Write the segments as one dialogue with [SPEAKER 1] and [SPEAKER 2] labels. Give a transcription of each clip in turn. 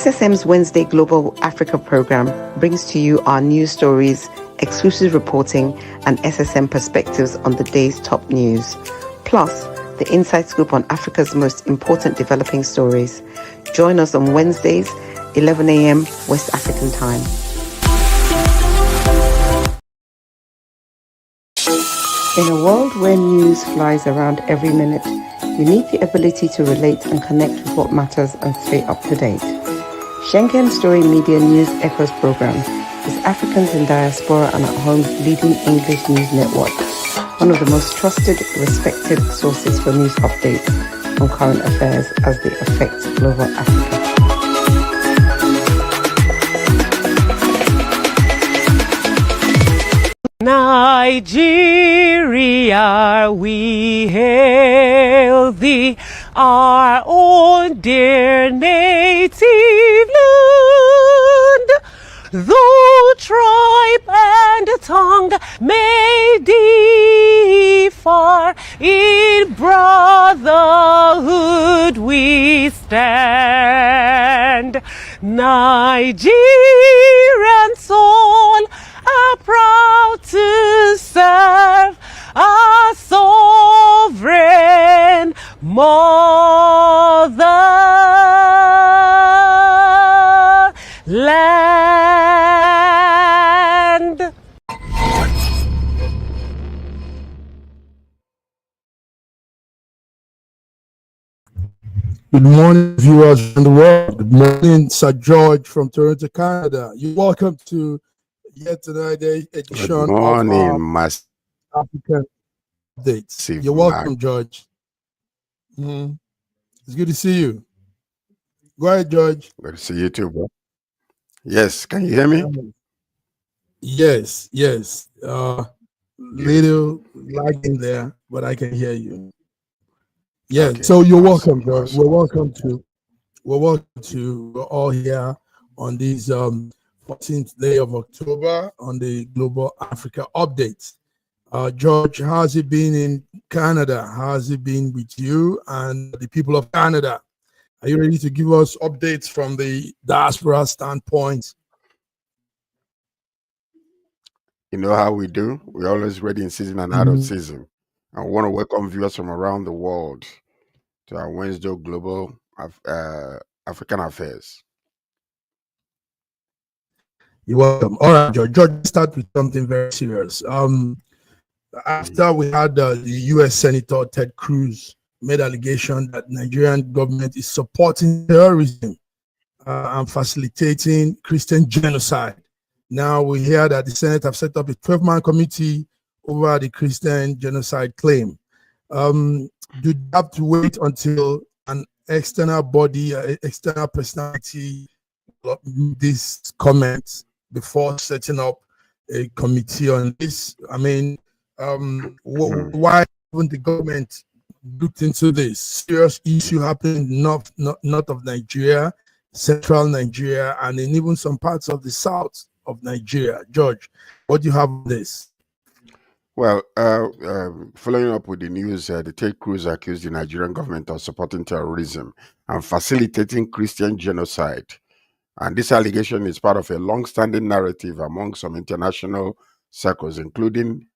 [SPEAKER 1] SSM's Wednesday Global Africa program brings to you our news stories, exclusive reporting, and SSM perspectives on the day's top news. Plus, the inside scoop on Africa's most important developing stories. Join us on Wednesdays, 11 a.m. West African time. In a world where news flies around every minute, you need the ability to relate and connect with what matters and stay up to date. Schengen Story Media News Echoes program is Africans in Diaspora and at Home's leading English news network, one of the most trusted, respected sources for news updates on current affairs as they affect global Africa.
[SPEAKER 2] Nigeria, we hail thee, our own dear native land. Though tribe and tongue may differ, in brotherhood we stand. Nigerian soul are proud to serve our sovereign motherland.
[SPEAKER 3] Good morning, viewers around the world. Good morning, Sir George from Toronto, Canada. You're welcome to yet another edition of
[SPEAKER 4] Master
[SPEAKER 3] African Updates. You're welcome, George. It's good to see you. Go ahead, George.
[SPEAKER 4] Good to see you too, bro. Yes, can you hear me?
[SPEAKER 3] Yes. Little lagging there, but I can hear you. Yeah, okay. So you're welcome, George. Awesome. We're all here on this 14th day of October on the Global Africa Update. George, how's it been in Canada? How's it been with you and the people of Canada? Are you ready to give us updates from the diaspora standpoint?
[SPEAKER 4] You know how we do. We're always ready in season and out of season. I want to welcome viewers from around the world to our Wednesday Global African Affairs.
[SPEAKER 3] You're welcome. All right, George. Let's start with something very serious. After we had the U.S. Senator Ted Cruz made allegation that Nigerian government is supporting terrorism and facilitating Christian genocide. Now we hear that the Senate have set up a 12-man committee over the Christian genocide claim. Do you have to wait until an external body, external personality, these comments before setting up a committee on this? I mean, why haven't the government looked into this serious issue happening north of Nigeria, central Nigeria, and in even some parts of the south of Nigeria? George, what do you have on this?
[SPEAKER 4] Well, following up with the news, the Ted Cruz accused the Nigerian government of supporting terrorism and facilitating Christian genocide. And this allegation is part of a long-standing narrative among some international circles, including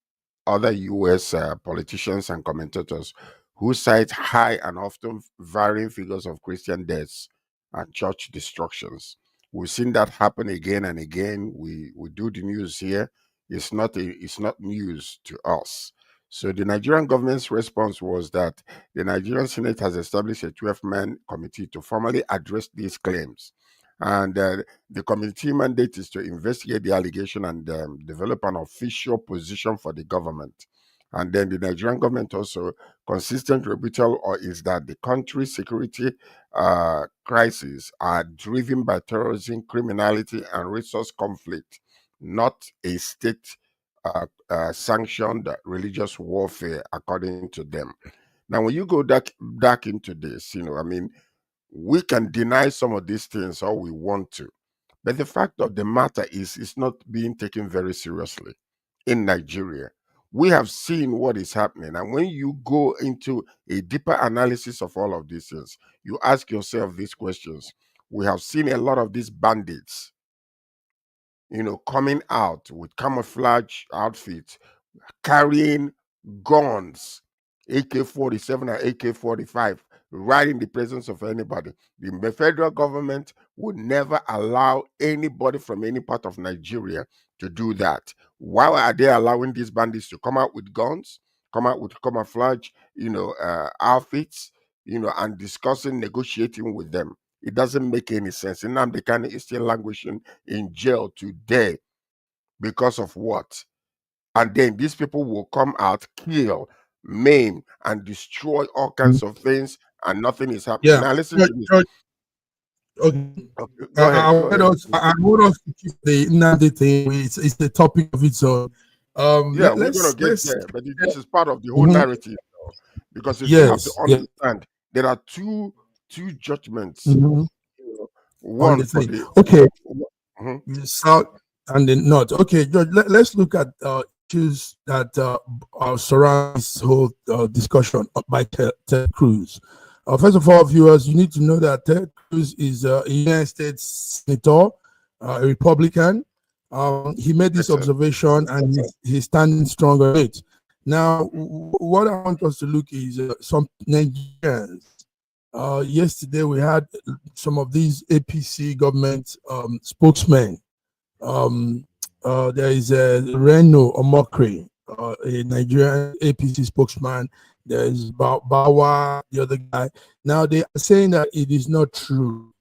[SPEAKER 4] other U.S. Politicians and commentators who cite high and often varying figures of Christian deaths and church destructions. We've seen that happen again and again. We do the news here. It's not news to us. So the Nigerian government's response was that the Nigerian Senate has established a 12-man committee to formally address these claims. And the committee mandate is to investigate the allegation and develop an official position for the government. And then the Nigerian government also consistent rebuttal is that the country's security crises are driven by terrorism, criminality, and resource conflict, not a state sanctioned religious warfare, according to them. Now, when you go back into this, I mean, we can deny some of these things all we want to, but the fact of the matter is it's not being taken very seriously in Nigeria. We have seen what is happening, and when you go into a deeper analysis of all of these things, you ask yourself these questions. we have seen a lot of these bandits, coming out with camouflage outfits, carrying guns, AK-47 and AK-45, right in the presence of anybody. The federal government would never allow anybody from any part of Nigeria to do that. Why are they allowing these bandits to come out with guns, come out with camouflage, outfits, and discussing, negotiating with them? It doesn't make any sense. And Nnamdi Kanu is still languishing in jail today because of what? And then these people will come out, kill, maim, and destroy all kinds of things, and nothing is happening.
[SPEAKER 3] Yeah.
[SPEAKER 4] Now listen to this.
[SPEAKER 3] Okay.
[SPEAKER 4] Okay, go ahead.
[SPEAKER 3] I want us to keep the Nnamdi thing. It's the topic of its own.
[SPEAKER 4] Yeah, we're gonna get there, but this is part of the whole narrative, because if you have to understand, there are two judgments. One for the
[SPEAKER 3] South and the North. Okay, George, let's look at issues that surround this whole discussion by Ted Cruz. First of all, viewers, you need to know that Ted Cruz is a United States senator, a Republican. He made this observation, and he's standing strong on it. Now, what I want us to look is some Nigerians. Yesterday, we had some of these APC government spokesmen. There is Reno Omokri, a Nigerian APC spokesman. There is Bawa, the other guy. Now they are saying that it is not true,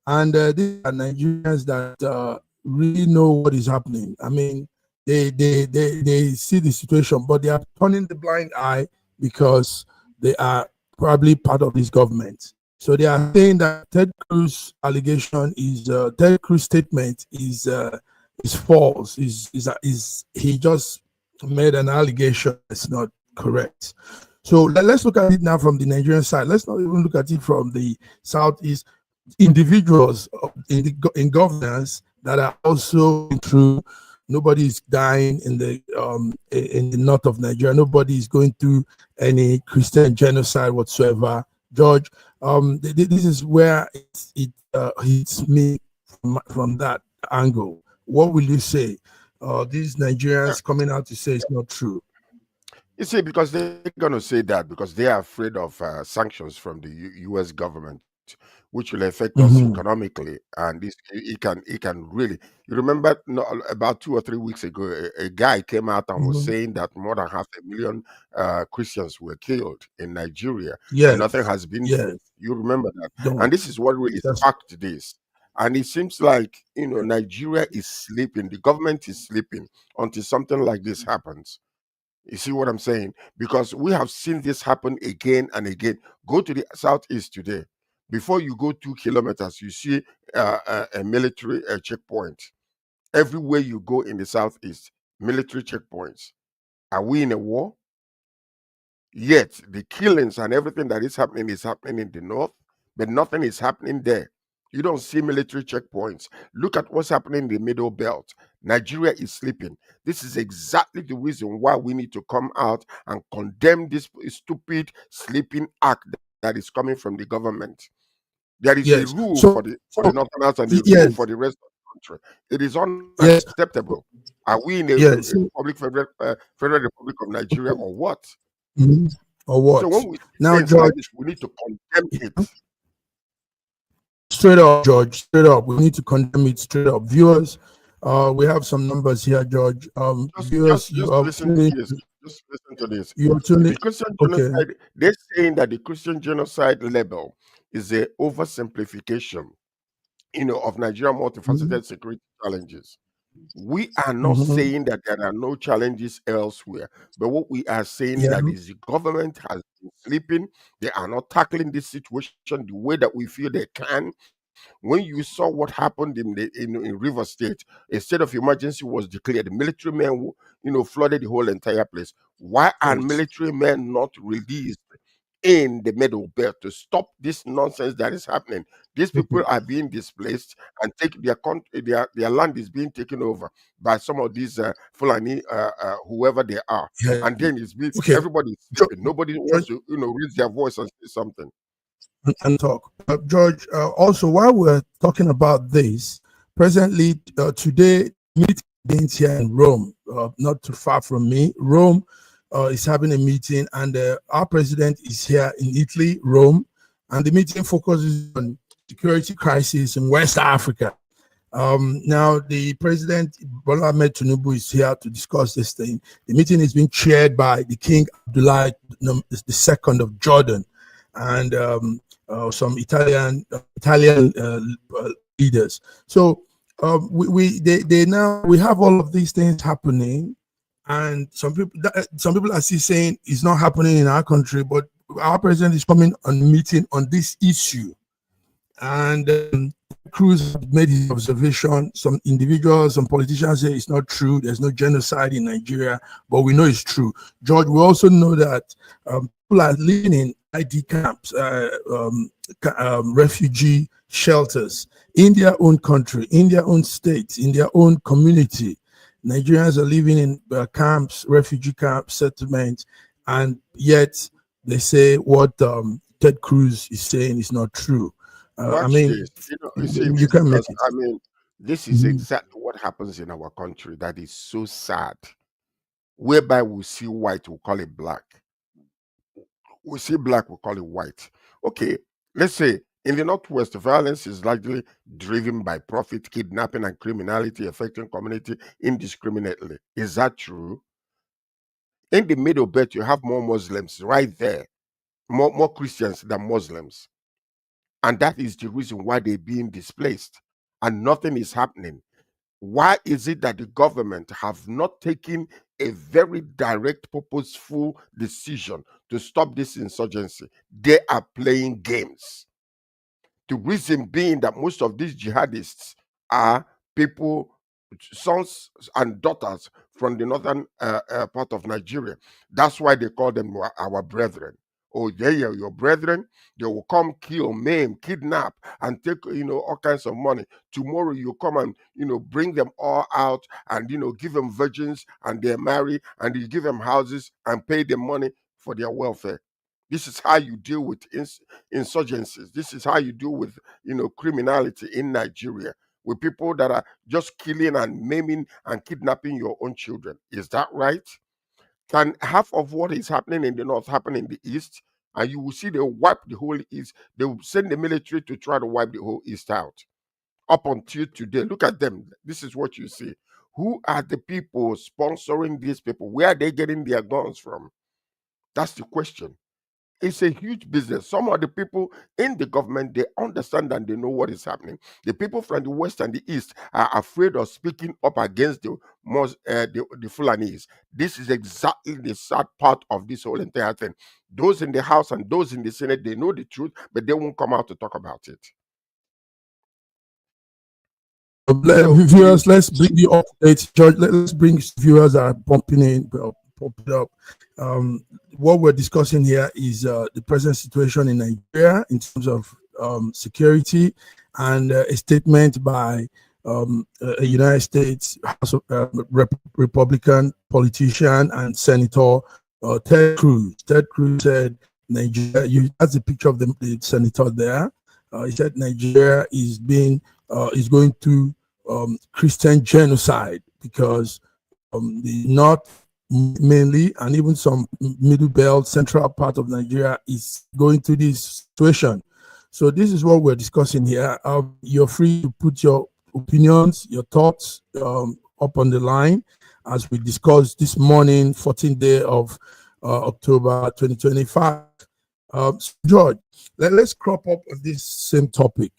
[SPEAKER 3] and these are Nigerians that really know what is happening. I mean, they see the situation, but they are turning the blind eye because they are probably part of this government. So they are saying that Ted Cruz allegation is Ted Cruz statement is false. He just made an allegation that's not correct. So let's look at it now from the Nigerian side. Let's not even look at it from the Southeast. Individuals in governance that are also through. Nobody is dying in the north of Nigeria. Nobody is going through any Christian genocide whatsoever. George, this is where it hits me from that angle. What will you say? These Nigerians coming out to say it's not true.
[SPEAKER 4] You see, because they're going to say that because they are afraid of sanctions from the U.S. government, which will affect us economically, and it can really. You remember about 2 or 3 weeks ago, a guy came out and was saying that more than 500,000 Christians were killed in Nigeria, and nothing has been done. You remember that, and this is what really sparked this. And it seems like Nigeria is sleeping. The government is sleeping until something like this happens. You see what I'm saying? Because we have seen this happen again and again. Go to the Southeast today. Before you go 2 kilometers, you see a military checkpoint. Everywhere you go in the Southeast, military checkpoints. Are we in a war? Yet the killings and everything that is happening in the north, but nothing is happening there. You don't see military checkpoints. Look at what's happening in the middle belt. Nigeria is sleeping. This is exactly the reason why we need to come out and condemn this stupid sleeping act that is coming from the government. There is a rule for the Northerners and a rule for the rest of the country. It is unacceptable. Are we in a Federal Republic of Nigeria or what?
[SPEAKER 3] Or what?
[SPEAKER 4] So when we now, George, like this, we need to condemn it.
[SPEAKER 3] Straight up, George. Straight up. We need to condemn it straight up. Viewers, we have some numbers here, George. Viewers,
[SPEAKER 4] just listen to this. Just listen to this. The Christian genocide, they're saying that the Christian genocide label is a oversimplification, of Nigerian multifaceted security challenges. We are not saying that there are no challenges elsewhere, but what we are saying that is the government has been sleeping. They are not tackling this situation the way that we feel they can. When you saw what happened in River State, a state of emergency was declared. The military men, flooded the whole entire place. Why are military men not released in the middle belt to stop this nonsense that is happening? These people are being displaced and their land is being taken over by some of these Fulani, whoever they are, and then it's everybody is sleeping. Nobody wants to raise their voice and say something.
[SPEAKER 3] and talk. George, also, while we're talking about this, presently, today, meeting here in Rome, not too far from me. Rome is having a meeting, and our president is here in Italy, Rome, and the meeting focuses on security crisis in West Africa. Now, the president, Bola Ahmed Tinubu, is here to discuss this thing. The meeting is being chaired by the King Abdullah II of Jordan, and some Italian leaders. So we have all of these things happening, and some people are still saying it's not happening in our country, but our president is coming on meeting on this issue, and Cruz made his observation. Some individuals, some politicians say it's not true. There's no genocide in Nigeria, but we know it's true. George, we also know that people are living in ID camps, refugee shelters in their own country, in their own state, in their own community. Nigerians are living in camps, refugee camps, settlements, and yet they say what Ted Cruz is saying is not true. I mean, you can make it.
[SPEAKER 4] I mean, this is exactly what happens in our country that is so sad. Whereby we see white, we call it black. We see black, we call it white. Okay, let's say in the Northwest, violence is largely driven by profit, kidnapping, and criminality affecting community indiscriminately. Is that true? In the Middle Belt, you have more Muslims right there, more Christians than Muslims. And that is the reason why they're being displaced and nothing is happening. Why is it that the government have not taken a very direct, purposeful decision to stop this insurgency? They are playing games. The reason being that most of these jihadists are people, sons and daughters from the northern part of Nigeria. That's why they call them our brethren. Oh, they are your brethren. They will come, kill, maim, kidnap, and take all kinds of money. Tomorrow you come and bring them all out and give them virgins and they marry and you give them houses and pay them money for their welfare. This is how you deal with insurgencies. This is how you deal with criminality in Nigeria, with people that are just killing and maiming and kidnapping your own children. Is that right? Can half of what is happening in the north happen in the east? And you will see they wipe the whole east. They will send the military to try to wipe the whole east out. Up until today, look at them. This is what you see. Who are the people sponsoring these people? Where are they getting their guns from? That's the question. It's a huge business. Some of the people in the government, they understand and they know what is happening. The people from the west and the east are afraid of speaking up against the Fulanis. This is exactly the sad part of this whole entire thing. Those in the House and those in the Senate, they know the truth, but they won't come out to talk about it.
[SPEAKER 3] Viewers, let's bring the updates. George, let's bring viewers that are popping up. What we're discussing here is the present situation in Nigeria in terms of security, and a statement by a United States House of, Republican politician and Senator Ted Cruz. Ted Cruz said Nigeria. That's a picture of the senator there. He said Nigeria is going through Christian genocide because the North mainly, and even some middle belt, central part of Nigeria is going through this situation. So this is what we're discussing here. You're free to put your opinions, your thoughts up on the line as we discuss this morning, 14th day of October 2025. So George, let's crop up on this same topic.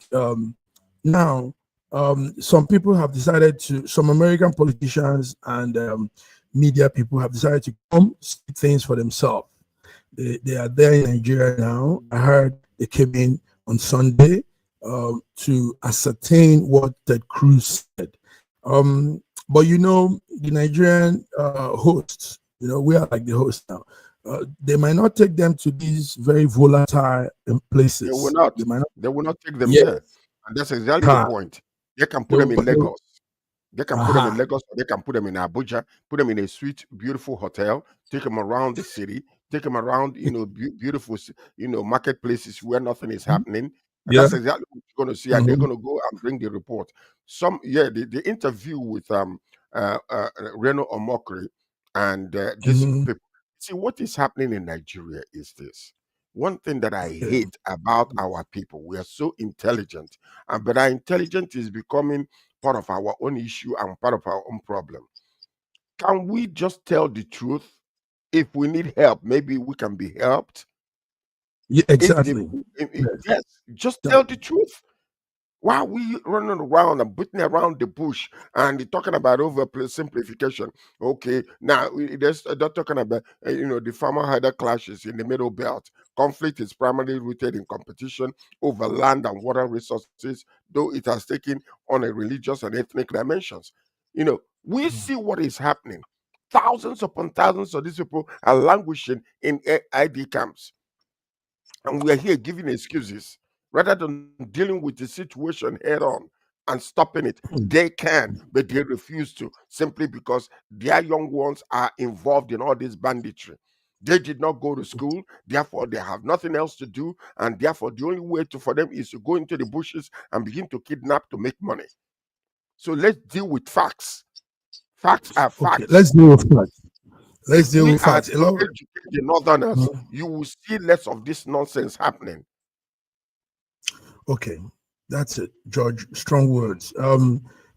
[SPEAKER 3] Now, some people have decided to, some American politicians and media people have decided to come see things for themselves. They are there in Nigeria now. I heard they came in on Sunday to ascertain what Ted Cruz said. But the Nigerian hosts, we are like the host now. They might not take them to these very volatile places.
[SPEAKER 4] They will not. They will not take them there. And that's exactly the point. They can put them in Lagos. They can put them in Lagos, or they can put them in Abuja, put them in a sweet, beautiful hotel, take them around the city, take them around, beautiful, marketplaces where nothing is happening. And
[SPEAKER 3] Yeah.
[SPEAKER 4] that's exactly what you're going to see. And they're going to go and bring the report. The interview with Reno Omokri and these people. See, what is happening in Nigeria is this. One thing that I hate about our people, we are so intelligent, but our intelligence is becoming part of our own issue and part of our own problem. Can we just tell the truth? If we need help, maybe we can be helped.
[SPEAKER 3] Yeah, exactly.
[SPEAKER 4] Yes, just tell the truth. Why are we running around and beating around the bush and talking about simplification? Okay, now they're talking about the farmer-herder clashes in the Middle Belt. Conflict is primarily rooted in competition over land and water resources, though it has taken on a religious and ethnic dimensions. We see what is happening. Thousands upon thousands of these people are languishing in ID camps. And we are here giving excuses rather than dealing with the situation head on and stopping it. They can, but they refuse to, simply because their young ones are involved in all this banditry. They did not go to school, therefore they have nothing else to do, and therefore the only way for them is to go into the bushes and begin to kidnap to make money. So let's deal with facts. Facts are facts.
[SPEAKER 3] Okay, let's deal with facts. Let's deal with facts.
[SPEAKER 4] The Northerners, you will see less of this nonsense happening.
[SPEAKER 3] Okay, that's it, George. Strong words.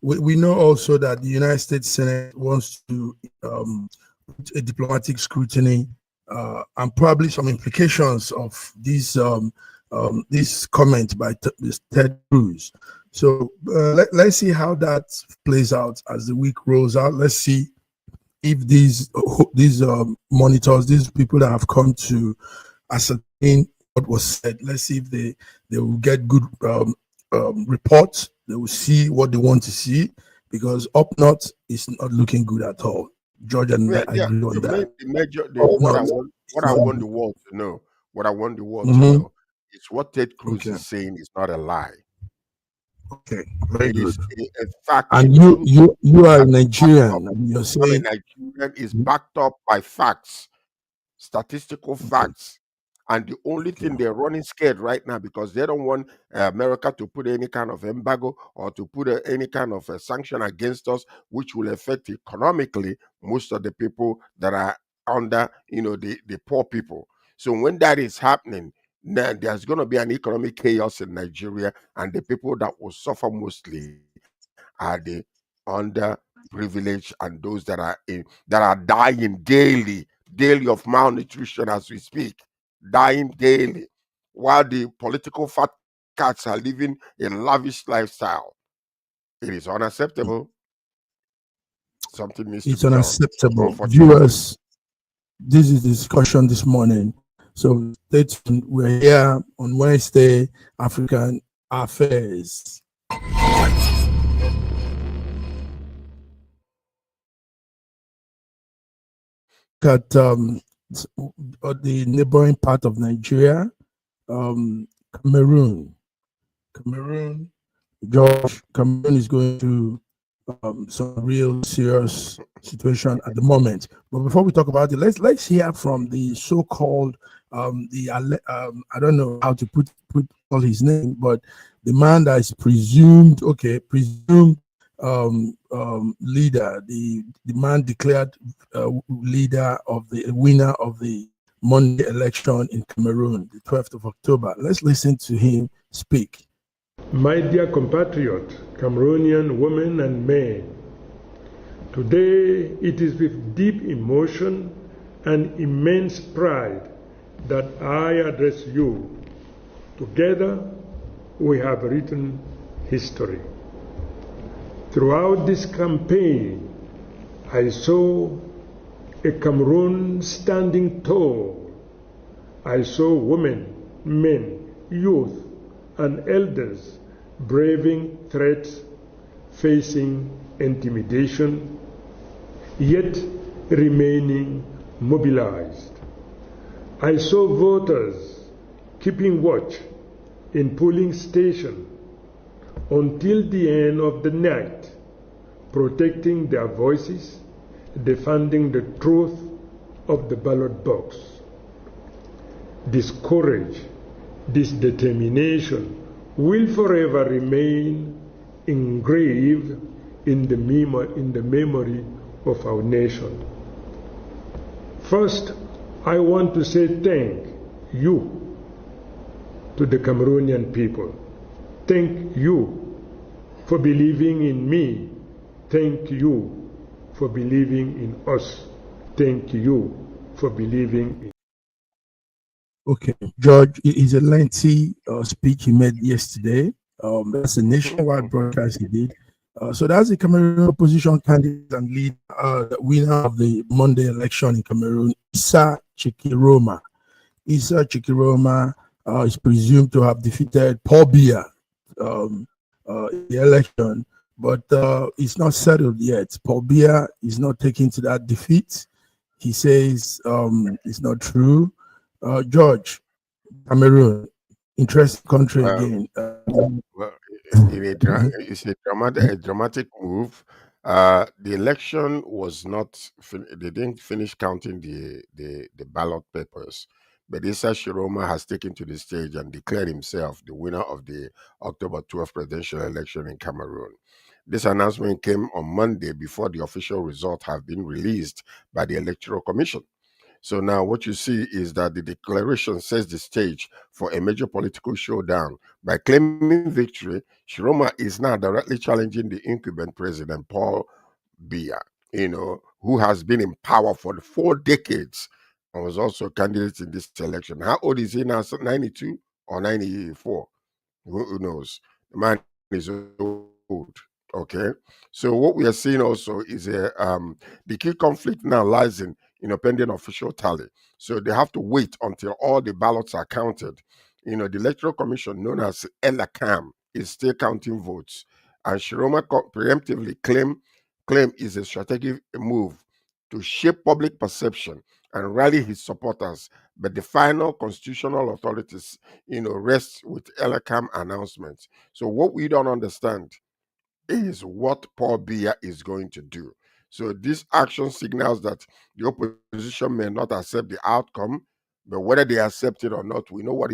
[SPEAKER 3] We know also that the United States Senate wants to put a diplomatic scrutiny and probably some implications of this comment by Ted Cruz. So let's see how that plays out as the week rolls out. Let's see if these monitors, these people that have come to ascertain what was said, let's see if they will get good reports. They will see what they want to see, because up north is not looking good at all. George and I agree on that.
[SPEAKER 4] What I want the world to know is what Ted Cruz is saying is not a lie.
[SPEAKER 3] Okay, very good.
[SPEAKER 4] In fact,
[SPEAKER 3] and you are a Nigerian. You're saying
[SPEAKER 4] Nigerian is backed up by facts, statistical facts. And the only thing they're running scared right now, because they don't want America to put any kind of embargo or to put any kind of sanction against us, which will affect economically most of the people that are under, the poor people. So when that is happening, now there's going to be an economic chaos in Nigeria, and the people that will suffer mostly are the underprivileged and those that are dying daily of malnutrition as we speak. Dying daily, while the political fat cats are living a lavish lifestyle. It is unacceptable. Something needs to be done.
[SPEAKER 3] It's unacceptable. Viewers, this is the discussion this morning. So stay tuned. We're here on Wednesday African Affairs. At the neighboring part of Nigeria, Cameroon, George, Cameroon is going through some real serious situation at the moment. But before we talk about it, let's hear from the so-called I don't know how to put all his name, but the man that is presumed leader, the man declared leader of the winner of the Monday election in Cameroon, the 12th of October. Let's listen to him speak.
[SPEAKER 5] My dear compatriot, Cameroonian women and men, today it is with deep emotion and immense pride that I address you. Together we have written history. Throughout this campaign, I saw a Cameroon standing tall. I saw women, men, youth, and elders braving threats, facing intimidation, yet remaining mobilized. I saw voters keeping watch in polling stations until the end of the night, protecting their voices, defending the truth of the ballot box. this courage, this determination will forever remain engraved in the memory of our nation. First, I want to say thank you to the Cameroonian people. Thank you for believing in me. Thank you for believing in us. Thank you for believing in.
[SPEAKER 3] Okay, George, it is a lengthy speech he made yesterday. That's a nationwide broadcast he did. So that's the Cameroon opposition candidate and lead, the winner of the Monday election in Cameroon, Issa Chikiroma. Issa Chikiroma is presumed to have defeated Paul Biya in the election, but it's not settled yet. Paul Biya is not taking to that defeat. He says it's not true. George, Cameroon, interesting country again.
[SPEAKER 4] Well, it's a dramatic move. The election was not. They didn't finish counting the ballot papers, but Issa Shiroma has taken to the stage and declared himself the winner of the October 12th presidential election in Cameroon. This announcement came on Monday before the official results have been released by the Electoral Commission. So now what you see is that the declaration sets the stage for a major political showdown. By claiming victory, Shiroma is now directly challenging the incumbent president, Paul Biya, who has been in power for 4 decades and was also a candidate in this election. How old is he now? 92 or 94? Who knows? The man is old. Okay. So what we are seeing also is the key conflict now lies in pending official tally. So they have to wait until all the ballots are counted. The Electoral Commission, known as ELACAM, is still counting votes. And Shiroma preemptively claim is a strategic move to shape public perception and rally his supporters. But the final constitutional authorities, rest with ELACAM announcements. So what we don't understand is what Paul Biya is going to do. So this action signals that the opposition may not accept the outcome, but whether they accept it or not, we know what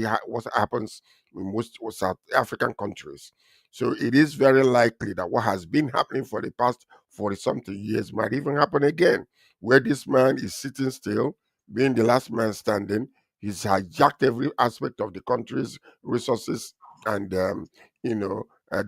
[SPEAKER 4] happens in most South African countries. So it is very likely that what has been happening for the past 40-something years might even happen again, where this man is sitting still, being the last man standing. He's hijacked every aspect of the country's resources and,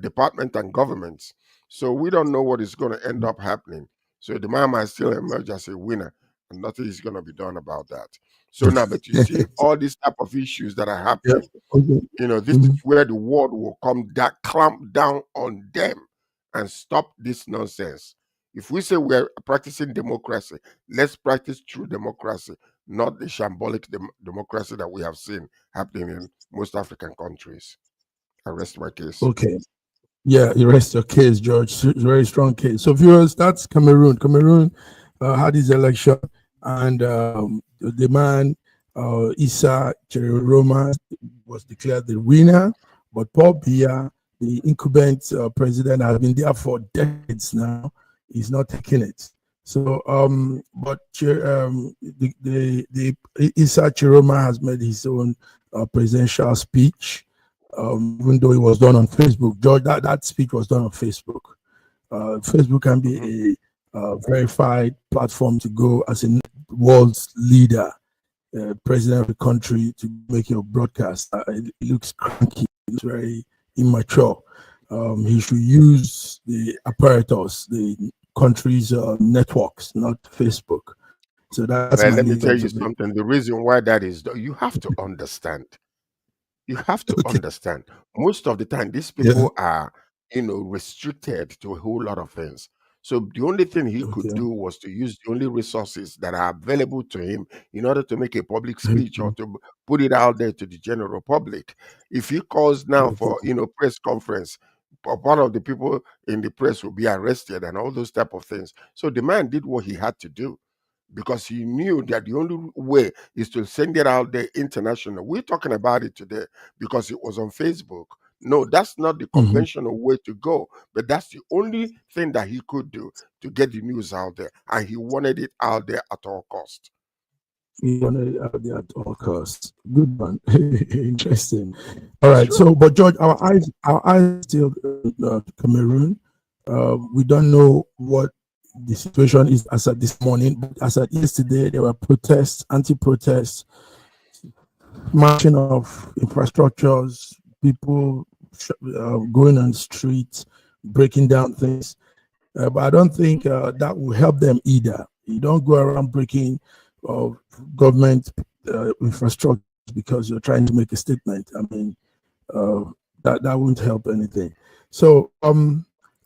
[SPEAKER 4] department and governments. So we don't know what is going to end up happening. So the man might still emerge as a winner, and nothing is going to be done about that. So now, but you see, all these type of issues that are happening, this is where the world will clamp down on them and stop this nonsense. If we say we're practicing democracy, let's practice true democracy, not the shambolic democracy that we have seen happening in most African countries. I rest my case.
[SPEAKER 3] Okay. Yeah, you rest your case, George. Very strong case. So, viewers, that's Cameroon. Cameroon had his election, and the man, Issa Chiroma, was declared the winner. But Paul Biya, the incumbent president, has been there for decades now. He's not taking it. So, but the Issa Chiroma has made his own presidential speech. Even though it was done on Facebook, George, that speech was done on Facebook. Facebook can be a verified platform to go as a world's leader, president of the country, to make your broadcast. It looks cranky. It's very immature. He should use the apparatus, the country's networks, not Facebook. So that's
[SPEAKER 4] let me tell you something. The reason why that is, you have to understand. You have to understand. Most of the time, these people are, restricted to a whole lot of things. So the only thing he could do was to use the only resources that are available to him in order to make a public speech or to put it out there to the general public. If he calls now for, press conference, part of the people in the press will be arrested and all those type of things. So the man did what he had to do, because he knew that the only way is to send it out there international. We're talking about it today because it was on Facebook. No, that's not the conventional way to go, but that's the only thing that he could do to get the news out there, and he wanted it out there at all cost.
[SPEAKER 3] You want to have it at all costs. Good one. Interesting. All right. So, but George, our eyes still Cameroon. We don't know what the situation is as at this morning, but as at yesterday, there were protests, anti-protests, marching of infrastructures, people going on the streets, breaking down things. But I don't think that will help them either. You don't go around breaking government infrastructure because you're trying to make a statement. I mean, that won't help anything. So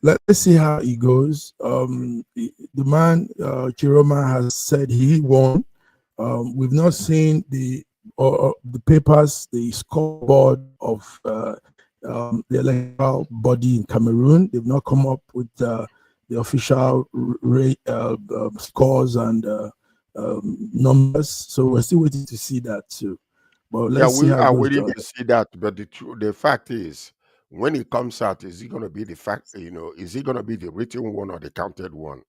[SPEAKER 3] let's see how it goes. The man Chiroma has said he won. We've not seen the papers, the scoreboard of the electoral body in Cameroon. They've not come up with the official scores and numbers, so we're still waiting to see that too. But let's see
[SPEAKER 4] we
[SPEAKER 3] how
[SPEAKER 4] are
[SPEAKER 3] it goes,
[SPEAKER 4] waiting
[SPEAKER 3] George.
[SPEAKER 4] to see that. But the fact is, when it comes out, is it going to be the fact? Is it going to be the written one or the counted one?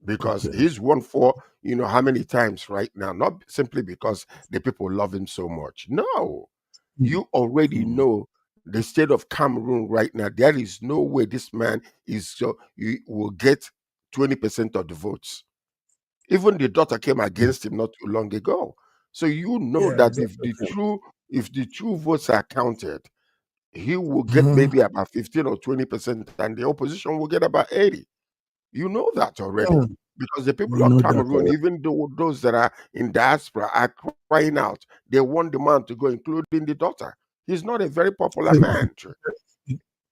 [SPEAKER 4] Because
[SPEAKER 3] Okay.
[SPEAKER 4] he's won for how many times right now? Not simply because the people love him so much. No, you already know the state of Cameroon right now. There is no way this man you will get 20% of the votes. Even the daughter came against him not too long ago. So
[SPEAKER 3] Yeah,
[SPEAKER 4] that if the true votes are counted, he will get maybe about 15 or 20%, and the opposition will get about 80. You know that already.
[SPEAKER 3] Yeah,
[SPEAKER 4] Because the people
[SPEAKER 3] we
[SPEAKER 4] of
[SPEAKER 3] know that
[SPEAKER 4] Cameroon,
[SPEAKER 3] already.
[SPEAKER 4] even though those that are in diaspora, are crying out. They want the man to go, including the daughter. He's not a very popular man.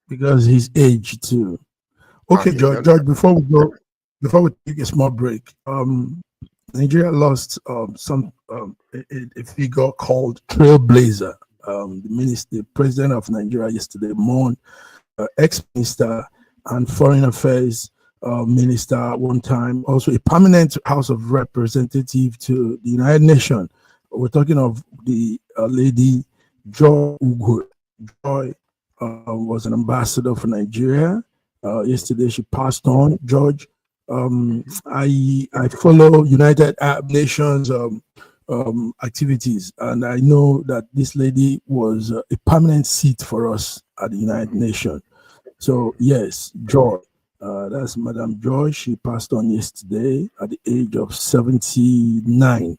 [SPEAKER 3] Because his age too. Okay, George. Before we take a small break, Nigeria lost a figure called Trailblazer. The president of Nigeria yesterday mourned ex-minister and foreign affairs minister at one time, also a permanent House of Representative to the United Nations. We're talking of the lady Joy Ugo. Joy was an ambassador for Nigeria. Yesterday she passed on. George, I follow United Nations activities, and I know that this lady was a permanent seat for us at the United Nations. So yes, Joy, that's Madame Joy. She passed on yesterday at the age of 79.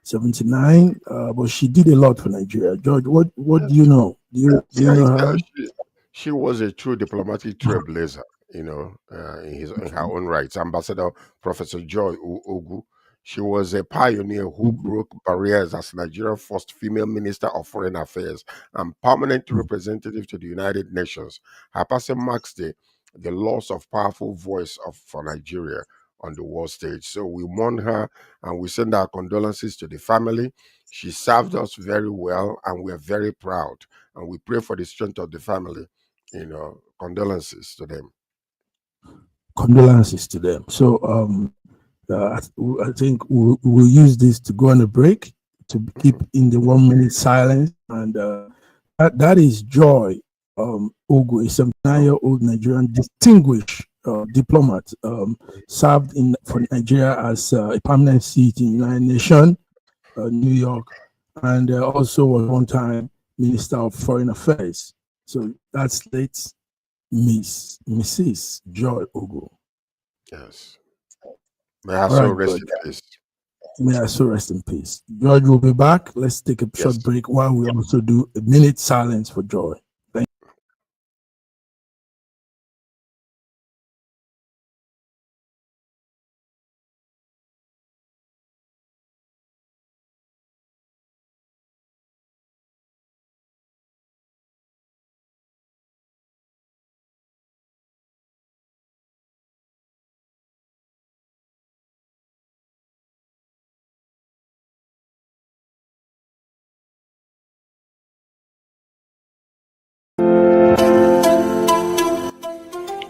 [SPEAKER 3] But she did a lot for Nigeria. George, what do you know? Do you know her?
[SPEAKER 4] She was a true diplomatic trailblazer, in her own rights. Ambassador Professor Joy Ogu. She was a pioneer who broke barriers as Nigeria's first female Minister of Foreign Affairs and permanent representative to the United Nations. Her passing marks the loss of powerful voice for Nigeria on the world stage. So we mourn her and we send our condolences to the family. She served us very well and we're very proud. And we pray for the strength of the family. Condolences to them.
[SPEAKER 3] Condolences to them. So I think we'll use this to go on a break, to keep in the 1 minute silence. And that is Joy Ogu, a 79-year-old Nigerian distinguished diplomat, served for Nigeria as a permanent seat in the United Nations, New York, and also was one time Minister of Foreign Affairs. So that's late Mrs. Joy Ogu.
[SPEAKER 4] Yes. May I so rest in peace.
[SPEAKER 3] May I so rest in peace. George will be back. Let's take a short break while we also do a minute silence for Joy. Thank you.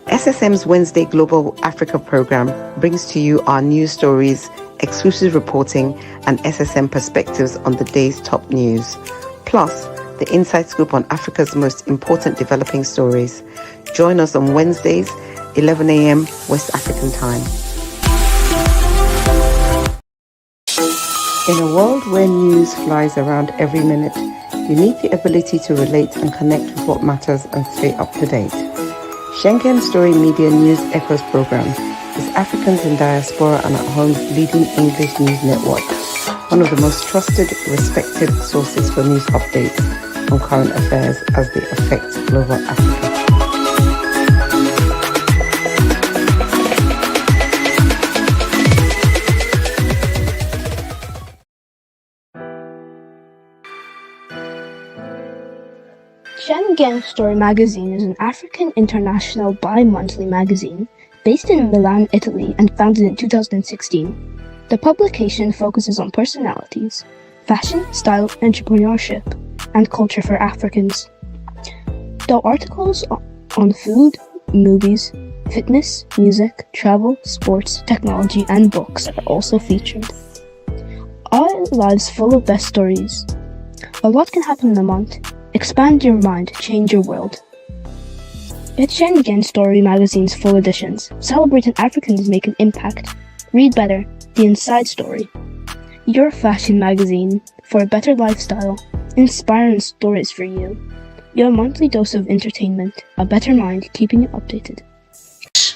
[SPEAKER 1] SSM's Wednesday Global Africa program brings to you our news stories, exclusive reporting, and SSM perspectives on the day's top news. Plus, the inside scoop on Africa's most important developing stories. Join us on Wednesdays, 11 a.m. West African time. In a world where news flies around every minute, you need the ability to relate and connect with what matters and stay up to date. Schengen Story Media News Echoes program is Africans in Diaspora and at Home's leading English news network, one of the most trusted, respected sources for news updates on current affairs as they affect global Africa.
[SPEAKER 6] Schengen Story magazine is an African international bi-monthly magazine based in Milan, Italy, and founded in 2016. The publication focuses on personalities, fashion, style, entrepreneurship, and culture for Africans. Though articles on food, movies, fitness, music, travel, sports, technology, and books are also featured. Our lives full of best stories. A lot can happen in a month. Expand your mind, change your world. Get Schengen Story magazine's full editions. Celebrating Africans make an impact. Read better, the inside story. Your fashion magazine for a better lifestyle. Inspiring stories for you. Your monthly dose of entertainment. A better mind keeping you updated.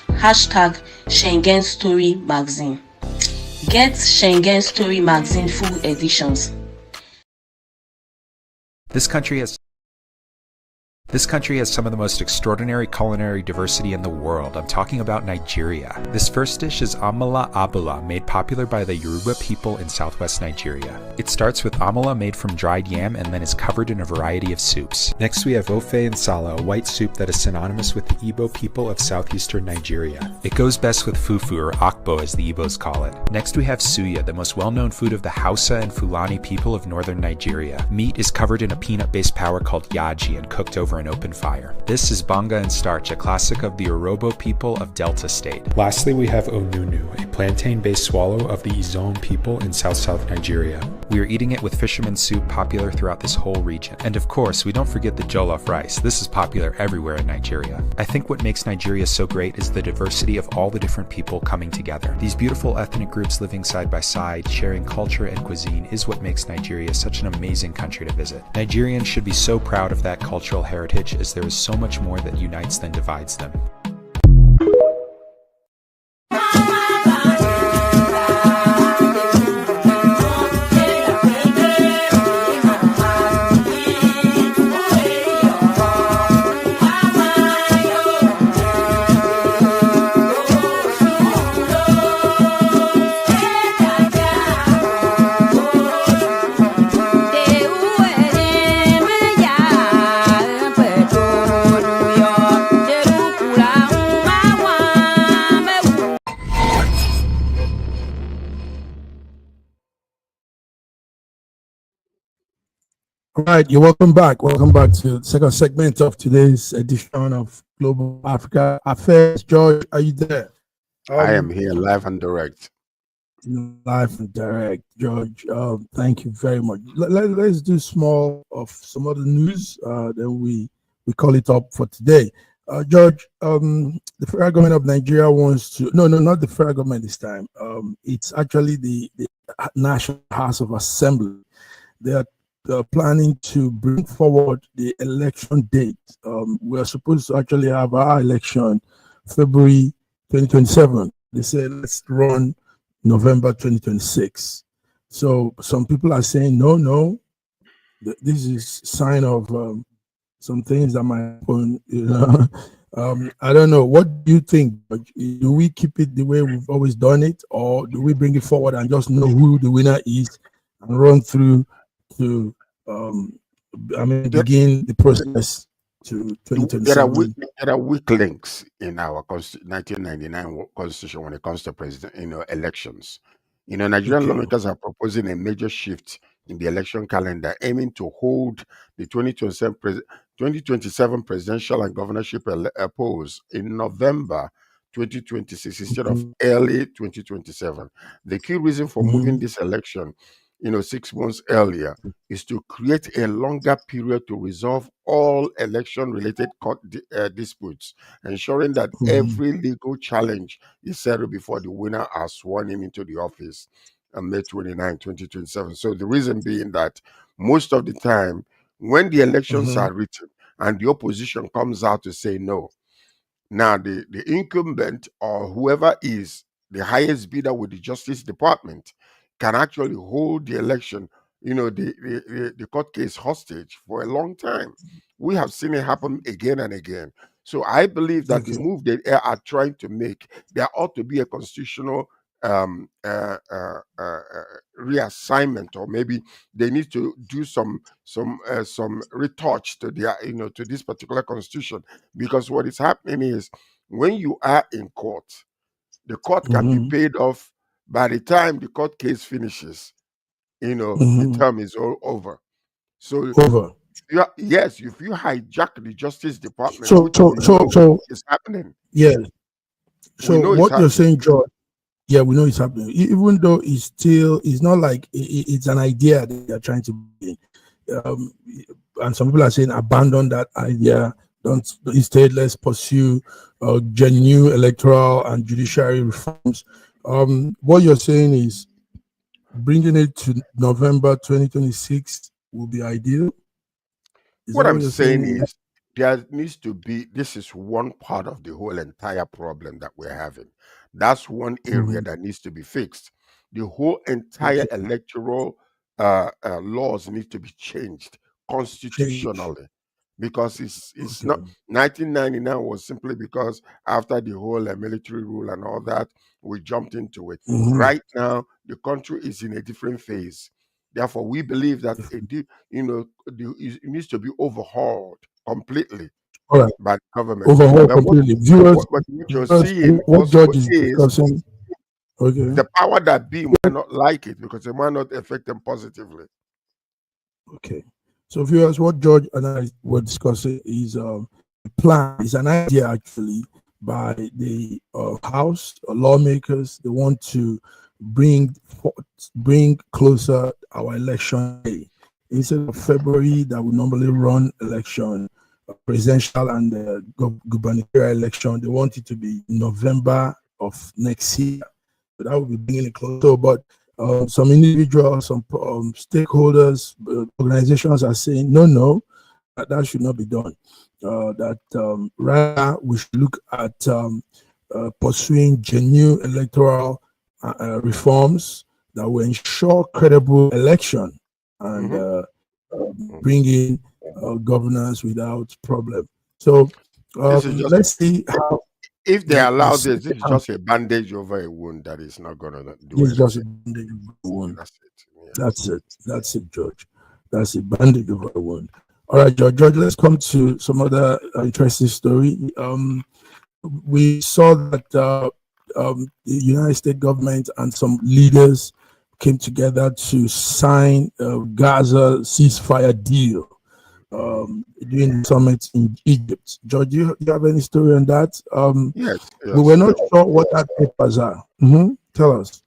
[SPEAKER 7] Hashtag Schengen Story magazine. Get Schengen Story magazine full editions.
[SPEAKER 8] This country has some of the most extraordinary culinary diversity in the world. I'm talking about Nigeria. This first dish is amala abula, made popular by the Yoruba people in southwest Nigeria. It starts with amala made from dried yam and then is covered in a variety of soups. Next we have ofe nsala, a white soup that is synonymous with the Igbo people of southeastern Nigeria. It goes best with fufu, or akbo as the Igbos call it. Next we have suya, the most well-known food of the Hausa and Fulani people of northern Nigeria. Meat is covered in a peanut-based powder called yaji and cooked over an open fire. This is banga and starch, a classic of the Orobo people of Delta State. Lastly, we have onunu, a plantain-based swallow of the Izon people in South Nigeria. We are eating it with fisherman's soup, popular throughout this whole region. And of course, we don't forget the jollof rice. This is popular everywhere in Nigeria. I think what makes Nigeria so great is the diversity of all the different people coming together. These beautiful ethnic groups living side by side, sharing culture and cuisine is what makes Nigeria such an amazing country to visit. Nigerians should be so proud of that cultural heritage, as there is so much more that unites than divides them.
[SPEAKER 3] All right, you're welcome back. Welcome back to the second segment of today's edition of Global Africa Affairs. George, are you there?
[SPEAKER 4] I am here live and direct.
[SPEAKER 3] Live and direct, George. Thank you very much. Let's do some other news. Then we call it up for today. George, the federal government of Nigeria wants to not the federal government this time. It's actually the National House of Assembly. They are planning to bring forward the election date. We are supposed to actually have our election February 2027. They say let's run November 2026. So some people are saying no. This is sign of some things that might happen. I don't know. What do you think? Do we keep it the way we've always done it, or do we bring it forward and just know who the winner is and run through to begin the process to 2027?
[SPEAKER 4] There are weak links in our 1999 constitution when it comes to elections. Nigerian lawmakers are proposing a major shift in the election calendar, aiming to hold the 2027 presidential and governorship polls in November 2026 instead of early 2027. The key reason for moving this election 6 months earlier is to create a longer period to resolve all election-related court disputes, ensuring that every legal challenge is settled before the winner are sworn in into the office. May 29, 2027. So the reason being that most of the time, when the elections are written and the opposition comes out to say no, now the incumbent or whoever is the highest bidder with the Justice Department can actually hold the election, the court case hostage for a long time. We have seen it happen again and again. So I believe that the move they are trying to make, there ought to be a constitutional reassignment, or maybe they need to do some retouch to their to this particular constitution, because what is happening is when you are in court, the court can be paid off by the time the court case finishes. The term is all over. So yes, if you hijack the Justice Department, which we know is happening.
[SPEAKER 3] Yeah. So what you're saying, George? Yeah, we know it's happening. Even though it's not like it's an idea that they're trying to bring. And some people are saying abandon that idea. Instead, let's pursue genuine electoral and judiciary reforms. What you're saying is bringing it to November 2026 will be ideal.
[SPEAKER 4] What I'm saying is there needs to be, this is one part of the whole entire problem that we're having. That's one area that needs to be fixed. The whole entire electoral laws need to be changed constitutionally, because it's not 1999 was simply because after the whole military rule and all that, we jumped into it. Right now, the country is in a different phase. Therefore, we believe that it needs to be overhauled completely by the government.
[SPEAKER 3] Overhauled completely.
[SPEAKER 4] What you're seeing
[SPEAKER 3] what George is discussing.
[SPEAKER 4] The power that be might not like it because it might not affect them positively.
[SPEAKER 3] Okay. So, viewers, what George and I were discussing is a plan, is an idea actually by the House lawmakers. They want to bring closer our election day. Instead of February that we normally run election, presidential and gubernatorial election, they want it to be November of next year. So that will be bringing it closer. But some individuals, some stakeholders, organizations are saying, no, that should not be done. Rather, we should look at pursuing genuine electoral reforms that will ensure credible election and bring in governance without problem. So let's see how.
[SPEAKER 4] If they allow this is just a bandage over a wound that is not going to do
[SPEAKER 3] it. It's just a bandage over a wound. That's it. Yeah. That's it, George. That's a bandage over a wound. All right, George, let's come to some other interesting story. We saw that the United States government and some leaders came together to sign a Gaza ceasefire deal during the summit in Egypt. George, do you have any story on that?
[SPEAKER 4] Yes.
[SPEAKER 3] We were not sure what that papers are. Tell us.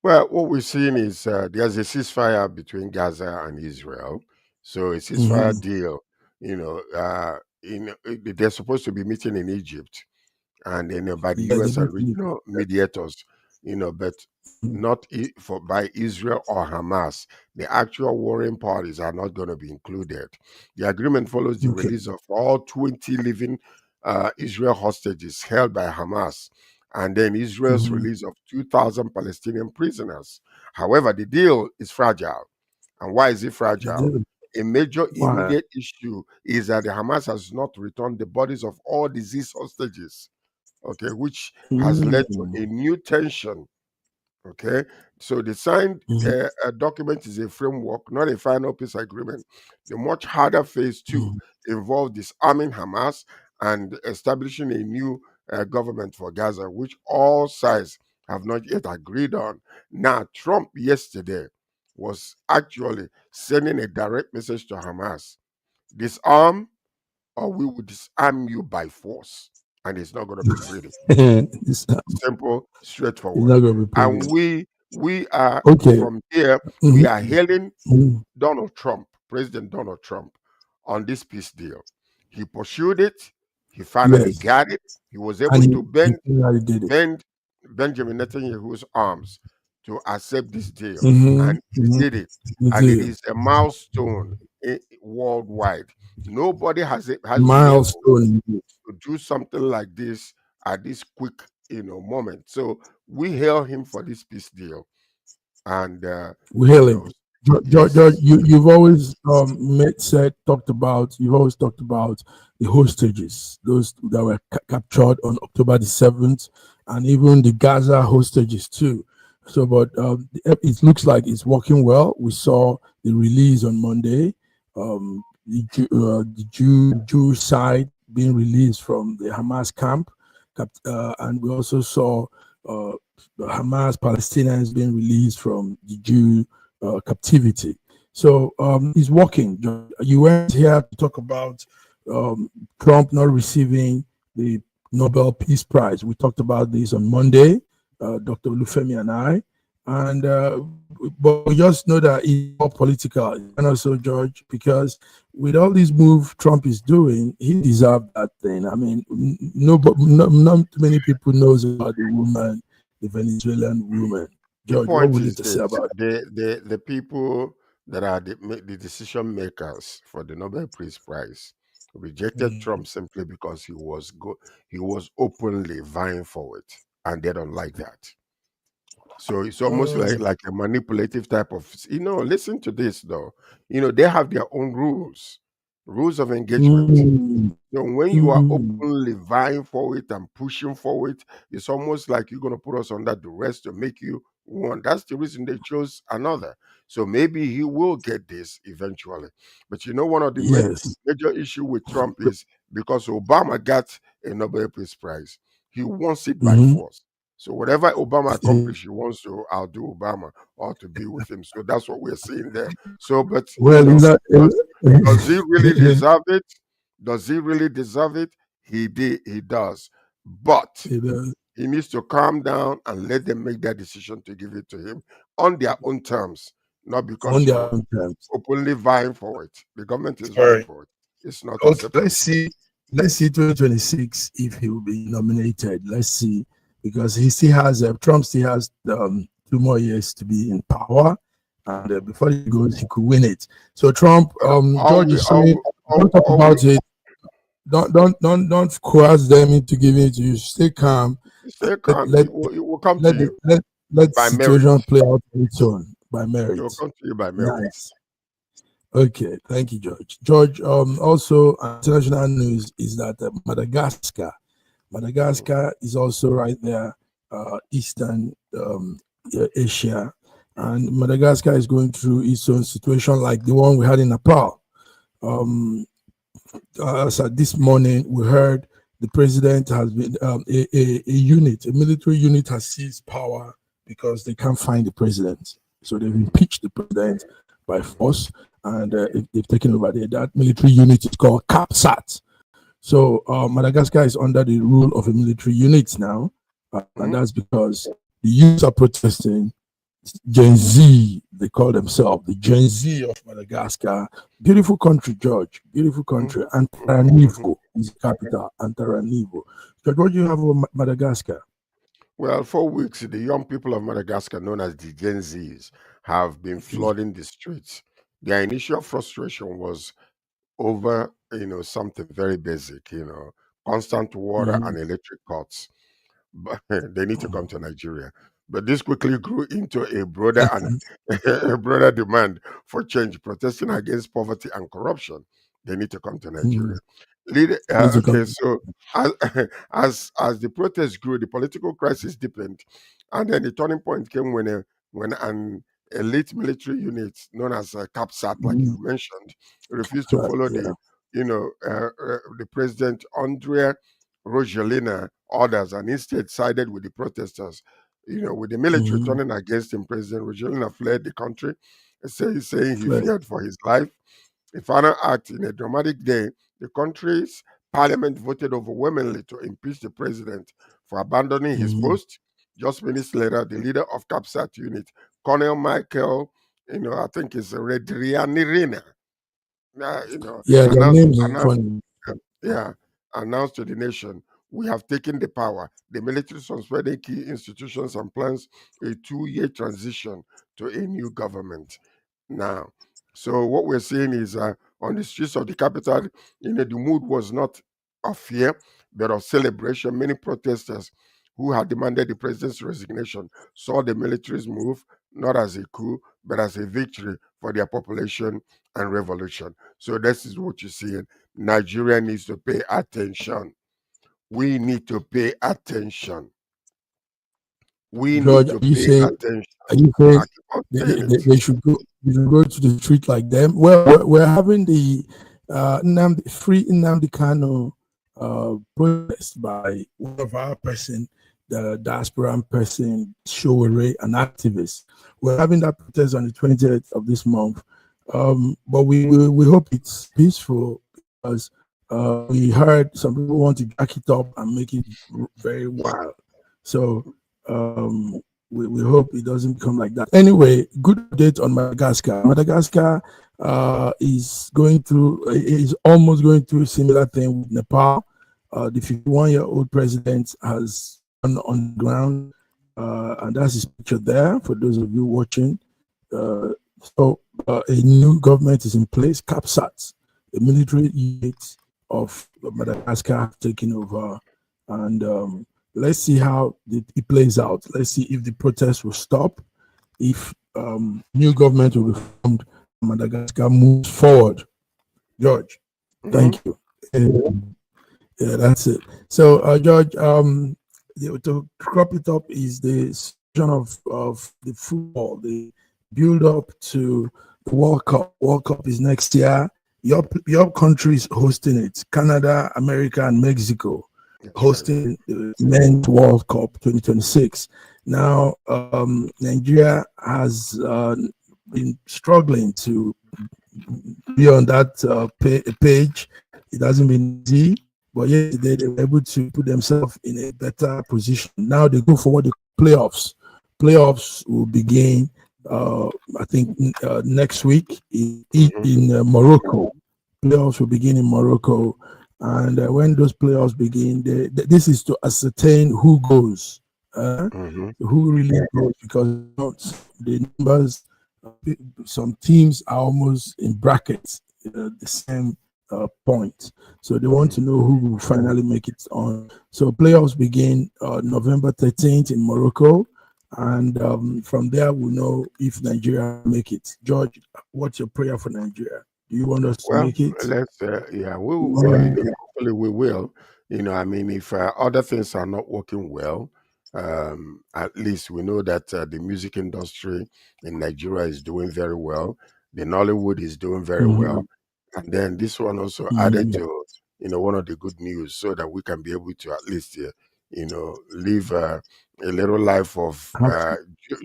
[SPEAKER 4] Well, what we're seeing is there's a ceasefire between Gaza and Israel. So a ceasefire deal, they're supposed to be meeting in Egypt, and then by the US and regional mediators, but not by Israel or Hamas. The actual warring parties are not going to be included. The agreement follows the release of all 20 living Israel hostages held by Hamas, and then Israel's release of 2,000 Palestinian prisoners. However, the deal is fragile. And why is it fragile? A major immediate issue is that the Hamas has not returned the bodies of all deceased hostages, which has led to a new tension. So the signed document is a framework, not a final peace agreement. The much harder phase 2 involved disarming Hamas and establishing a new government for Gaza, which all sides have not yet agreed on. Now, Trump yesterday was actually sending a direct message to Hamas: disarm or we will disarm you by force. And it's not going to be pretty. Simple, straightforward. And we are from here, we are hailing Donald Trump, President Donald Trump, on this peace deal. He pursued it. He finally got it. He was able to bend Benjamin Netanyahu's arms to accept this deal,
[SPEAKER 3] Mm-hmm.
[SPEAKER 4] and he did it, and it is a milestone worldwide. Nobody has been able
[SPEAKER 3] Milestone.
[SPEAKER 4] to do something like this at this quick, moment. So we hail him for this peace deal, and
[SPEAKER 3] We
[SPEAKER 4] you
[SPEAKER 3] hail him.
[SPEAKER 4] know,
[SPEAKER 3] George,
[SPEAKER 4] yes,
[SPEAKER 3] you've always you've always talked about the hostages, those that were captured on October the 7th, and even the Gaza hostages too. So, but it looks like it's working well. We saw the release on Monday, the Jewish side being released from the Hamas camp, and we also saw the Hamas Palestinians being released from the Jew captivity. So it's working. You went here to talk about Trump not receiving the Nobel Peace Prize. We talked about this on Monday, Dr. Olufemi and I. And but we just know that it's more political, and also George, because with all these moves Trump is doing, he deserved that thing. I mean, not many people knows about the woman, the Venezuelan woman.
[SPEAKER 4] the
[SPEAKER 3] George, what
[SPEAKER 4] point
[SPEAKER 3] would you
[SPEAKER 4] is
[SPEAKER 3] say
[SPEAKER 4] this:
[SPEAKER 3] about
[SPEAKER 4] the people that are the decision makers for the Nobel Peace Prize rejected
[SPEAKER 3] it?
[SPEAKER 4] Trump simply because he was openly vying for it, and they don't like that. So it's almost like a manipulative type of, listen to this though. They have their own rules of engagement.
[SPEAKER 3] Mm,
[SPEAKER 4] So when you are
[SPEAKER 3] mm,
[SPEAKER 4] openly vying for it and pushing for it, it's almost like you're gonna put us under duress to make you one. That's the reason they chose another. So maybe he will get this eventually. But one of the
[SPEAKER 3] yes.
[SPEAKER 4] major issue with Trump is because Obama got a Nobel Peace Prize, he wants it by
[SPEAKER 3] Mm-hmm.
[SPEAKER 4] force. So whatever Obama accomplished, he wants to outdo Obama or to be with him. So that's what we're seeing there. So, but
[SPEAKER 3] Well, is that
[SPEAKER 4] does he really deserve it? Does he really deserve it? He did. He does. But he needs to calm down and let them make that decision to give it to him on their own terms, not because
[SPEAKER 3] on their
[SPEAKER 4] you're
[SPEAKER 3] own terms?
[SPEAKER 4] openly vying for it. The government is
[SPEAKER 3] All
[SPEAKER 4] vying
[SPEAKER 3] right.
[SPEAKER 4] for it. It's not
[SPEAKER 3] Okay,
[SPEAKER 4] acceptable.
[SPEAKER 3] let's see 2026 if he will be nominated. Let's see, because he still has Trump still has 2 more years to be in power, and before he goes, he could win it. So Trump, George is saying, don't talk about it. Don't coerce them into giving it to you. Stay calm.
[SPEAKER 4] Stay
[SPEAKER 3] Let
[SPEAKER 4] calm.
[SPEAKER 3] let
[SPEAKER 4] It will come to
[SPEAKER 3] let the,
[SPEAKER 4] you
[SPEAKER 3] let the
[SPEAKER 4] by merit.
[SPEAKER 3] situation play out on its own by
[SPEAKER 4] It will
[SPEAKER 3] merit.
[SPEAKER 4] come to you by merit.
[SPEAKER 3] Nice. Okay, thank you, George. George, also international news is that Madagascar is also right there, Eastern Asia, and Madagascar is going through its own situation like the one we had in Nepal. So this morning we heard the president has been a military unit has seized power because they can't find the president. So they've impeached the president by force, and they've taken over there. That military unit is called CAPSAT. So Madagascar is under the rule of a military unit now, and that's because the youth are protesting. Gen Z, they call themselves the Gen Z of Madagascar. Beautiful country, George. Beautiful country. Antananarivo is the capital. Antananarivo. George, what do you have of Madagascar?
[SPEAKER 4] Well, for weeks, the young people of Madagascar, known as the Gen Zs, have been flooding the streets. Their initial frustration was over, something very basic, constant water and electric cuts. But they need to come to Nigeria. But this quickly grew into a broader and a broader demand for change, protesting against poverty and corruption. They need to come to Nigeria. Okay, so as, as the protests grew, the political crisis deepened, and then the turning point came when an elite military unit known as CAPSAT, like you mentioned, refused to follow the president Andrea Rogelina orders and instead sided with the protesters. With the military turning against him, President Rogelina fled the country, saying he feared for his life. A final act in a dramatic day, the country's parliament voted overwhelmingly to impeach the president for abandoning his post. Just minutes later, the leader of CAPSAT unit, Colonel Michael, I think it's Redrianirina,
[SPEAKER 3] Yeah, the
[SPEAKER 4] announced,
[SPEAKER 3] name's
[SPEAKER 4] announced
[SPEAKER 3] funny.
[SPEAKER 4] yeah, announced to the nation, we have taken the power. The military suspended key institutions and plans a 2-year transition to a new government now. So what we're seeing is on the streets of the capital, the mood was not of fear, but of celebration. Many protesters who had demanded the president's resignation saw the military's move not as a coup, but as a victory for their population and revolution. So this is what you see. Nigeria needs to pay attention. We need to pay attention. We
[SPEAKER 3] George,
[SPEAKER 4] need to
[SPEAKER 3] are you
[SPEAKER 4] pay
[SPEAKER 3] saying
[SPEAKER 4] attention.
[SPEAKER 3] they,
[SPEAKER 4] I keep on saying it.
[SPEAKER 3] they should go to the street like them? Well, we're having the free Nnamdi Kanu protest by one of our person, the Diaspora person, Showere, an activist. We're having that protest on the 20th of this month. But we hope it's peaceful, because we heard some people want to jack it up and make it very wild. So we hope it doesn't become like that. Anyway, good update on Madagascar. Madagascar is almost going through a similar thing with Nepal. The 51-year-old president has gone on the ground, and that's his picture there for those of you watching. So a new government is in place. CAPSAT, the military unit of Madagascar, have taken over, and let's see how it plays out. Let's see if the protests will stop, if new government will be formed, Madagascar moves forward. George, thank you. Yeah, that's it. So, George, to crop it up is the situation of the football, the build up to the World Cup. World Cup is next year. Your country is hosting it. Canada, America, and Mexico hosting the Men's World Cup 2026. Now, Nigeria has been struggling to be on that page. It hasn't been easy, but yesterday they were able to put themselves in a better position. Now they go for the playoffs. Playoffs will begin, I think, next week in Morocco. Playoffs will begin in Morocco. And when those playoffs begin, this is to ascertain who goes, who really goes, because the numbers, some teams are almost in brackets, the same point. So they want to know who will finally make it on. So playoffs begin November 13th in Morocco. And from there, we'll know if Nigeria make it. George, what's your prayer for Nigeria? Do you want us to make it?
[SPEAKER 4] Let's, hopefully we will. I mean, if other things are not working well, at least we know that the music industry in Nigeria is doing very well. The Nollywood is doing very well. And then this one also added to, one of the good news, so that we can be able to at least, live a little life of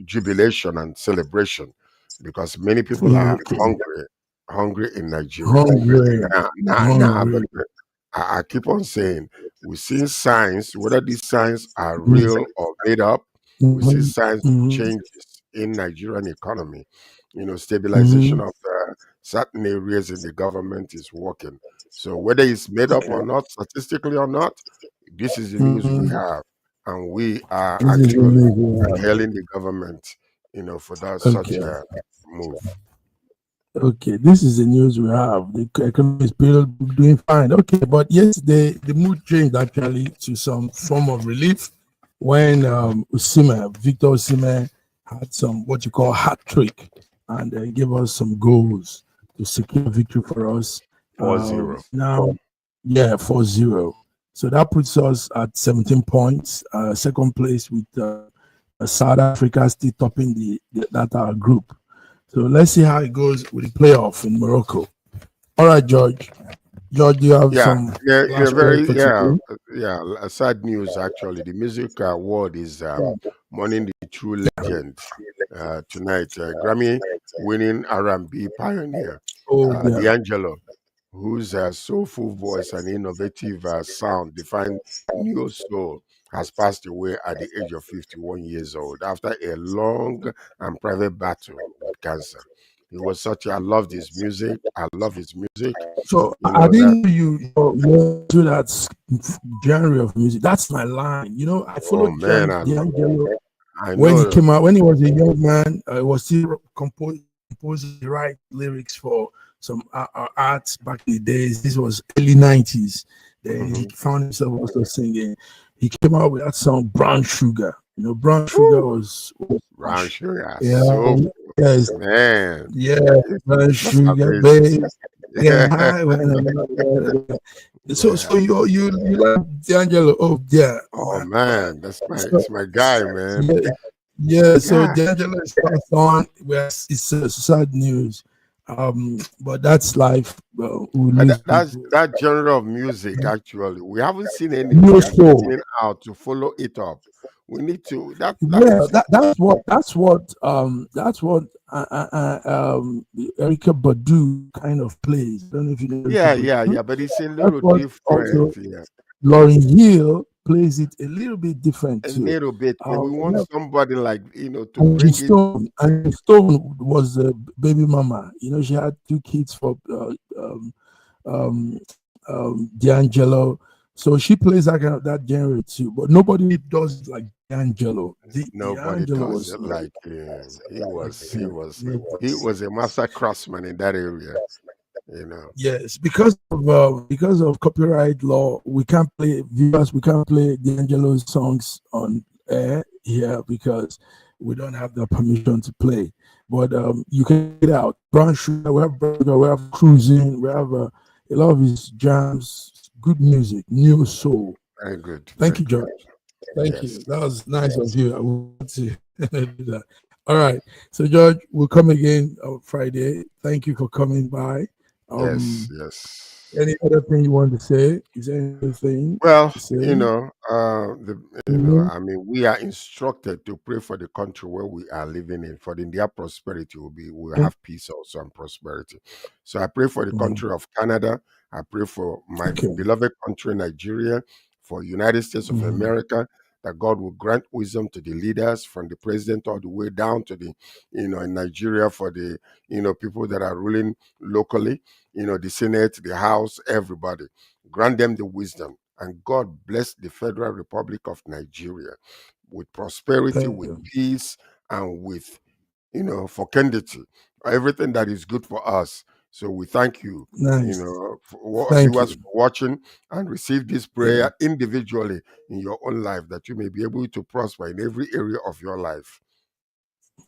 [SPEAKER 4] jubilation and celebration, because many people are hungry in Nigeria. But I keep on saying, we see signs, whether these signs are real or made up, we see signs of changes in Nigerian economy. Stabilization of certain areas in the government is working. So whether it's made up or not, statistically or not, this is the news we have. And we are actually hailing the government, for that such a move.
[SPEAKER 3] Okay, this is the news we have. The economy is still doing fine. Okay, but yesterday the mood changed actually to some form of relief when Victor Osimhen had some what you call hat trick, and gave us some goals to secure victory for us.
[SPEAKER 4] 4-0.
[SPEAKER 3] Now, 4-0. So that puts us at 17 points, second place with South Africa still topping that group. So let's see how it goes with the playoff in Morocco. All right, George. George, do you have some?
[SPEAKER 4] Sad news actually. The music award is mourning the true legend tonight. Grammy-winning R&B pioneer, D'Angelo, whose soulful voice and innovative sound defined neo soul, has passed away at the age of 51 years old after a long and private battle with cancer. He was such. I loved his music. I love his music.
[SPEAKER 3] So
[SPEAKER 4] You
[SPEAKER 3] I
[SPEAKER 4] know
[SPEAKER 3] didn't know you do that genre of music. That's my line. You know, I followed D'Angelo
[SPEAKER 4] I
[SPEAKER 3] when he
[SPEAKER 4] know.
[SPEAKER 3] came out. When he was a young man, I was still composing the right lyrics for some arts back in the days. This was early 90s. Then he found himself also singing. He came out with that song Brown Sugar. You know, Brown Sugar was
[SPEAKER 4] Brown Sugar.
[SPEAKER 3] yeah,
[SPEAKER 4] So
[SPEAKER 3] yes,
[SPEAKER 4] man.
[SPEAKER 3] yeah, Brown
[SPEAKER 4] That's
[SPEAKER 3] Sugar,
[SPEAKER 4] amazing.
[SPEAKER 3] babe. Yeah, hi, so you like D'Angelo? Oh yeah,
[SPEAKER 4] Oh
[SPEAKER 3] man.
[SPEAKER 4] man, it's my guy, man.
[SPEAKER 3] Yeah, so
[SPEAKER 4] Yeah.
[SPEAKER 3] D'Angelo is passed on. It's sad news, but that's life. We lose
[SPEAKER 4] That's
[SPEAKER 3] people.
[SPEAKER 4] that genre of music. Actually, we haven't seen
[SPEAKER 3] New
[SPEAKER 4] anybody
[SPEAKER 3] soul.
[SPEAKER 4] coming out to follow it up. We need to. That
[SPEAKER 3] Yeah,
[SPEAKER 4] is
[SPEAKER 3] that's what Erica Badu kind of plays. I don't know if you know Erica Badu.
[SPEAKER 4] yeah. But it's a
[SPEAKER 3] That's
[SPEAKER 4] little
[SPEAKER 3] what also
[SPEAKER 4] different. Yeah,
[SPEAKER 3] Lauryn Hill plays it a little bit different
[SPEAKER 4] a
[SPEAKER 3] too.
[SPEAKER 4] little bit. But we want
[SPEAKER 3] Yeah,
[SPEAKER 4] somebody like to
[SPEAKER 3] Angie
[SPEAKER 4] bring it.
[SPEAKER 3] Stone was a baby mama. You know, she had 2 kids for D'Angelo. So she plays that kind of that genre too. But nobody does it like D'Angelo.
[SPEAKER 4] Nobody
[SPEAKER 3] D'Angelo
[SPEAKER 4] does
[SPEAKER 3] was
[SPEAKER 4] it like him. He
[SPEAKER 3] nobody.
[SPEAKER 4] was a master craftsman in that area. You know.
[SPEAKER 3] Yes, because of copyright law, we can't play D'Angelo's songs on air here because we don't have the permission to play. But you can get out. Brown Sugar, we have Cruising, we have a lot of his jams, good music, new soul.
[SPEAKER 4] Very good.
[SPEAKER 3] Thank you, George. Thank you. That was nice of you. I want to do that. All right. So, George, we'll come again on Friday. Thank you for coming by.
[SPEAKER 4] Yes.
[SPEAKER 3] Any other thing you want to say? Is there anything?
[SPEAKER 4] Well,
[SPEAKER 3] to say?
[SPEAKER 4] I mean, we are instructed to pray for the country where we are living in, for their prosperity we'll have peace also and prosperity. So I pray for the country of Canada. I pray for my beloved country, Nigeria, for United States of America, that God will grant wisdom to the leaders from the president all the way down to the, in Nigeria, for the, people that are ruling locally, the Senate, the House, everybody. Grant them the wisdom. And God bless the Federal Republic of Nigeria with prosperity, with peace, and with, fecundity, everything that is good for us. So we thank you, for viewers for watching, and receive this prayer individually in your own life, that you may be able to prosper in every area of your life.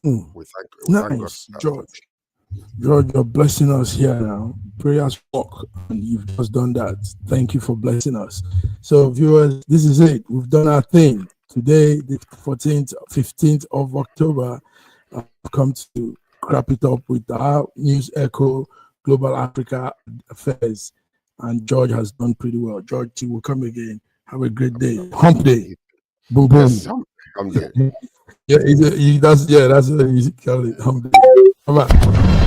[SPEAKER 4] We thank God.
[SPEAKER 3] George. George, you're blessing us here now. Prayers work, and you've just done that. Thank you for blessing us. So, viewers, this is it. We've done our thing. Today, the 15th of October, I've come to wrap it up with our News Echo Global Africa Affairs. And George has done pretty well. George, will come again. Have a great day. Hump day. Boom, boom.
[SPEAKER 4] Yes, hump day.
[SPEAKER 3] That's what you call it. Hump day. Bye-bye.